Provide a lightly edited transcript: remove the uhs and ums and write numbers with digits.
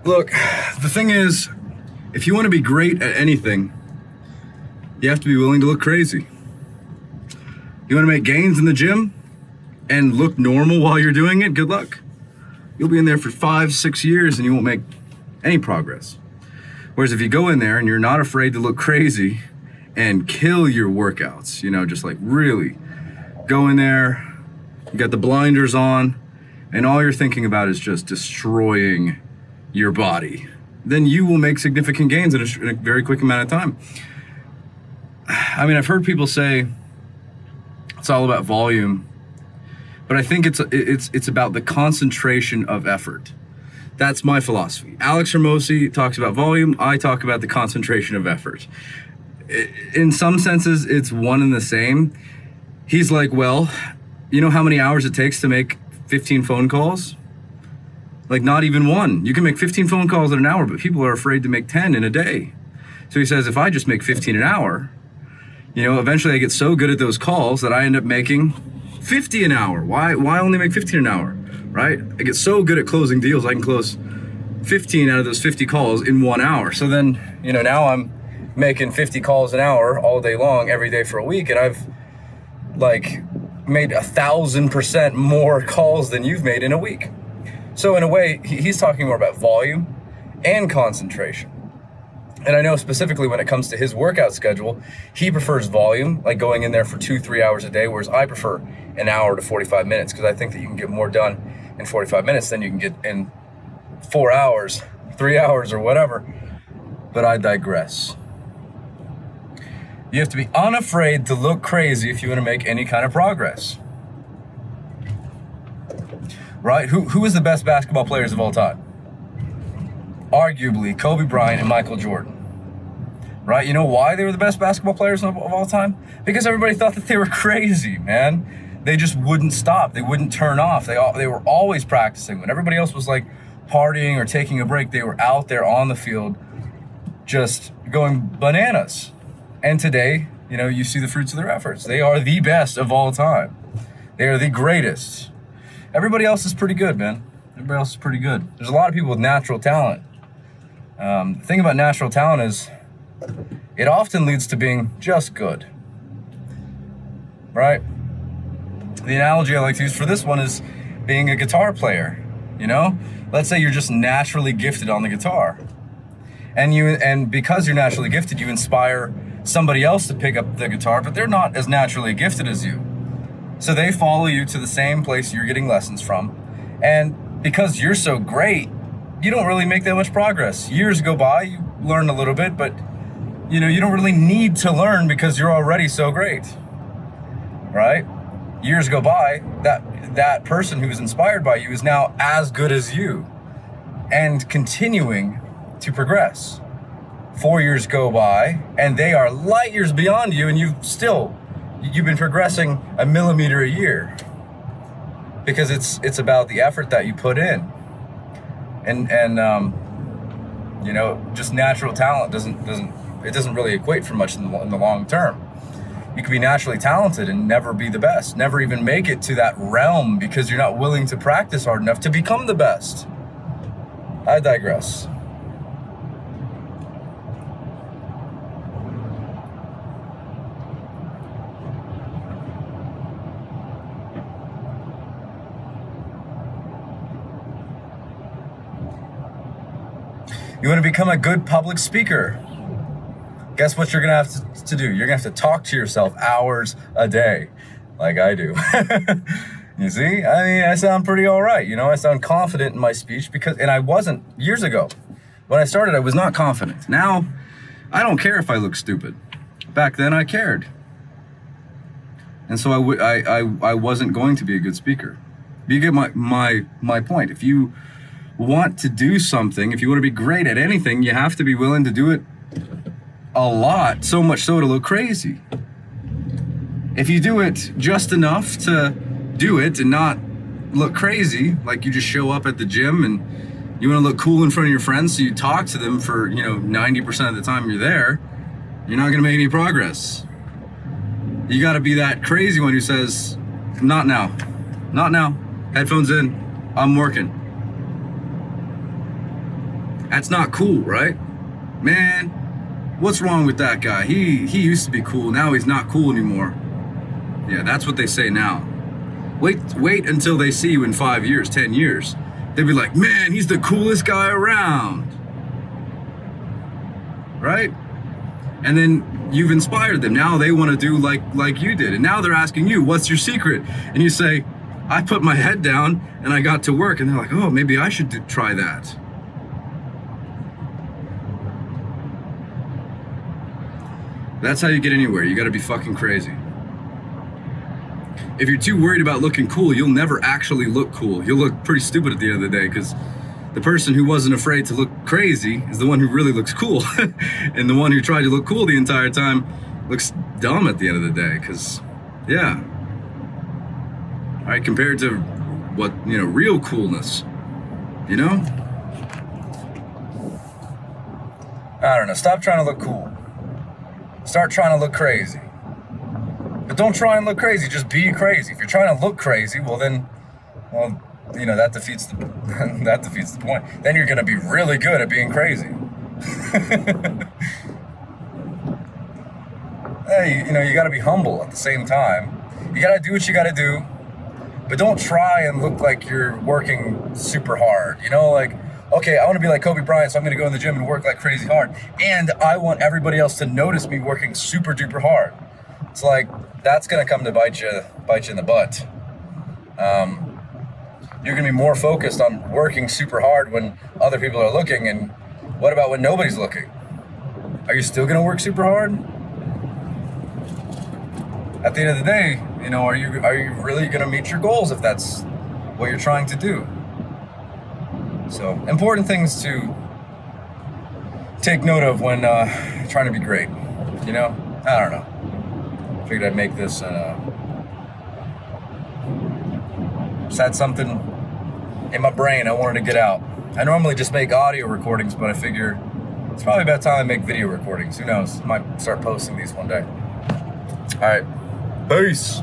Look, the thing is, if you want to be great at anything, you have to be willing to look crazy. You want to make gains in the gym and look normal while you're doing it, good luck. You'll be in there for 5-6 years and you won't make any progress. Whereas if you go in there and you're not afraid to look crazy and kill your workouts, just like really go in there, you got the blinders on, and all you're thinking about is just destroying your body, then you will make significant gains in a very quick amount of time. I mean, I've heard people say it's all about volume, but I think it's about the concentration of effort. That's my philosophy. Alex Hermosi talks about volume. I talk about the concentration of effort. In some senses, it's one and the same. He's like, well, you know how many hours it takes to make 15 phone calls? Like, not even one. You can make 15 phone calls in an hour, but people are afraid to make 10 in a day. So he says, if I just make 15 an hour, eventually I get so good at those calls that I end up making 50 an hour. Why only make 15 an hour, right? I get so good at closing deals, I can close 15 out of those 50 calls in 1 hour. So then, now I'm making 50 calls an hour all day long, every day for a week, and I've made 1,000% more calls than you've made in a week. So in a way, he's talking more about volume and concentration. And I know specifically when it comes to his workout schedule, he prefers volume, like going in there for 2-3 hours a day, whereas I prefer an hour to 45 minutes because I think that you can get more done in 45 minutes than you can get in 4 hours, 3 hours, or whatever. But I digress. You have to be unafraid to look crazy if you want to make any kind of progress. Right? Who is the best basketball players of all time? Arguably Kobe Bryant and Michael Jordan. Right? You know why they were the best basketball players of all time? Because everybody thought that they were crazy, man. They just wouldn't stop. They wouldn't turn off. They were always practicing. When everybody else was like partying or taking a break, they were out there on the field just going bananas. And today, you see the fruits of their efforts. They are the best of all time. They are the greatest. Everybody else is pretty good, man. Everybody else is pretty good. There's a lot of people with natural talent. The thing about natural talent is it often leads to being just good, right? The analogy I like to use for this one is being a guitar player, Let's say you're just naturally gifted on the guitar. And because you're naturally gifted, you inspire somebody else to pick up the guitar, but they're not as naturally gifted as you. So they follow you to the same place you're getting lessons from. And because you're so great, you don't really make that much progress. Years go by, you learn a little bit, but you don't really need to learn because you're already so great, right? Years go by, that person who is inspired by you is now as good as you and continuing to progress. 4 years go by and they are light years beyond you, and you've been progressing a millimeter a year because it's about the effort that you put in. And just natural talent doesn't really equate for much in the long term. You can be naturally talented and never be the best, never even make it to that realm because you're not willing to practice hard enough to become the best. I digress. You want to become a good public speaker? Guess what you're going to have to do? You're going to have to talk to yourself hours a day, like I do. You see? I mean, I sound pretty all right. I sound confident in my speech and I wasn't years ago. When I started, I was not confident. Now, I don't care if I look stupid. Back then, I cared. And so I wasn't going to be a good speaker. But you get my point. If you want to do something, if you want to be great at anything, you have to be willing to do it a lot, so much so to look crazy. If you do it just enough to do it and not look crazy, like you just show up at the gym and you want to look cool in front of your friends, so you talk to them for 90% of the time you're there, you're not going to make any progress. You got to be that crazy one who says, not now, headphones in, I'm working. That's not cool, right? Man, what's wrong with that guy? He used to be cool. Now he's not cool anymore. Yeah, that's what they say now. Wait until they see you in 5 years, 10 years. They'll be like, man, he's the coolest guy around. Right? And then you've inspired them. Now they want to do like you did. And now they're asking you, what's your secret? And you say, I put my head down and I got to work. And they're like, oh, maybe I should try that. That's how you get anywhere. You got to be fucking crazy. If you're too worried about looking cool, you'll never actually look cool. You'll look pretty stupid at the end of the day, because the person who wasn't afraid to look crazy is the one who really looks cool. And the one who tried to look cool the entire time looks dumb at the end of the day, because, yeah. All right, compared to what, real coolness, I don't know. Stop trying to look cool. Start trying to look crazy. But don't try and look crazy, just be crazy. If you're trying to look crazy, that defeats the that defeats the point. Then you're gonna be really good at being crazy. Hey, you gotta be humble at the same time. You gotta do what you gotta do, but don't try and look like you're working super hard. Okay, I want to be like Kobe Bryant, so I'm gonna go in the gym and work like crazy hard. And I want everybody else to notice me working super duper hard. It's like, that's gonna come to bite you in the butt. You're gonna be more focused on working super hard when other people are looking, and what about when nobody's looking? Are you still gonna work super hard? At the end of the day, are you really gonna meet your goals if that's what you're trying to do? So, important things to take note of when trying to be great. I don't know. Figured I'd make this. Just had something in my brain I wanted to get out. I normally just make audio recordings, but I figure it's probably about time I make video recordings. Who knows? Might start posting these one day. All right. Peace.